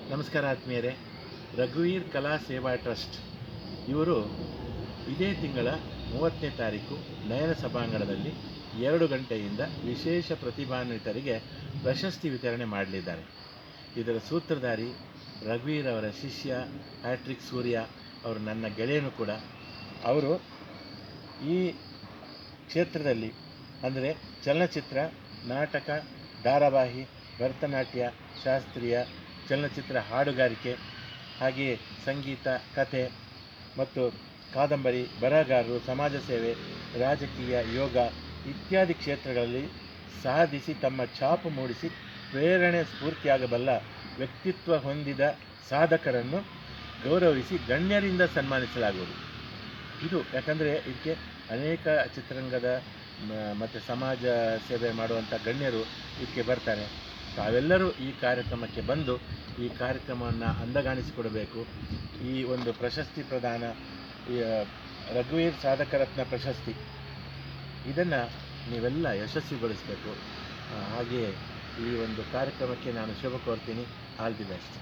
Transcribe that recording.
ನಮಸ್ಕಾರ ಆತ್ಮೀಯರೇ. ರಘುವೀರ್ ಕಲಾ ಸೇವಾ ಟ್ರಸ್ಟ್ ಇವರು ಇದೇ ತಿಂಗಳ 30ನೇ ತಾರೀಕು ನಯನ ಸಭಾಂಗಣದಲ್ಲಿ 2 ಗಂಟೆಯಿಂದ ವಿಶೇಷ ಪ್ರತಿಭಾನ್ವಿತರಿಗೆ ಪ್ರಶಸ್ತಿ ವಿತರಣೆ ಮಾಡಲಿದ್ದಾರೆ. ಇದರ ಸೂತ್ರಧಾರಿ ರಘುವೀರ್ ಅವರ ಶಿಷ್ಯ ಹ್ಯಾಟ್ರಿಕ್ ಸೂರ್ಯ ಅವರು ನನ್ನ ಗೆಳೆಯನು ಕೂಡ. ಅವರು ಈ ಕ್ಷೇತ್ರದಲ್ಲಿ ಅಂದರೆ ಚಲನಚಿತ್ರ, ನಾಟಕ, ಧಾರಾವಾಹಿ, ಭರತನಾಟ್ಯ, ಶಾಸ್ತ್ರೀಯ, ಚಲನಚಿತ್ರ ಹಾಡುಗಾರಿಕೆ, ಹಾಗೆಯೇ ಸಂಗೀತ, ಕಥೆ ಮತ್ತು ಕಾದಂಬರಿ, ಬರಹಗಾರರು, ಸಮಾಜ ಸೇವೆ, ರಾಜಕೀಯ, ಯೋಗ ಇತ್ಯಾದಿ ಕ್ಷೇತ್ರಗಳಲ್ಲಿ ಸಾಧಿಸಿ ತಮ್ಮ ಛಾಪು ಮೂಡಿಸಿ ಪ್ರೇರಣೆ ಸ್ಫೂರ್ತಿಯಾಗಬಲ್ಲ ವ್ಯಕ್ತಿತ್ವ ಹೊಂದಿದ ಸಾಧಕರನ್ನು ಗೌರವಿಸಿ ಗಣ್ಯರಿಂದ ಸನ್ಮಾನಿಸಲಾಗುವುದು. ಇದು ಯಾಕಂದರೆ ಇದಕ್ಕೆ ಅನೇಕ ಚಿತ್ರರಂಗದ ಮತ್ತು ಸಮಾಜ ಸೇವೆ ಮಾಡುವಂಥ ಗಣ್ಯರು ಇದಕ್ಕೆ ಬರ್ತಾರೆ. ತಾವೆಲ್ಲರೂ ಈ ಕಾರ್ಯಕ್ರಮಕ್ಕೆ ಬಂದು ಈ ಕಾರ್ಯಕ್ರಮವನ್ನು ಅಂದಗಾಣಿಸಿಕೊಡಬೇಕು. ಈ ಒಂದು ಪ್ರಶಸ್ತಿ ಪ್ರದಾನ, ರಘುವೀರ್ ಸಾಧಕರತ್ನ ಪ್ರಶಸ್ತಿ, ಇದನ್ನು ನೀವೆಲ್ಲ ಯಶಸ್ವಿಗೊಳಿಸಬೇಕು. ಹಾಗೆಯೇ ಈ ಒಂದು ಕಾರ್ಯಕ್ರಮಕ್ಕೆ ನಾನು ಶುಭ ಕೋರ್ತೀನಿ. All the best.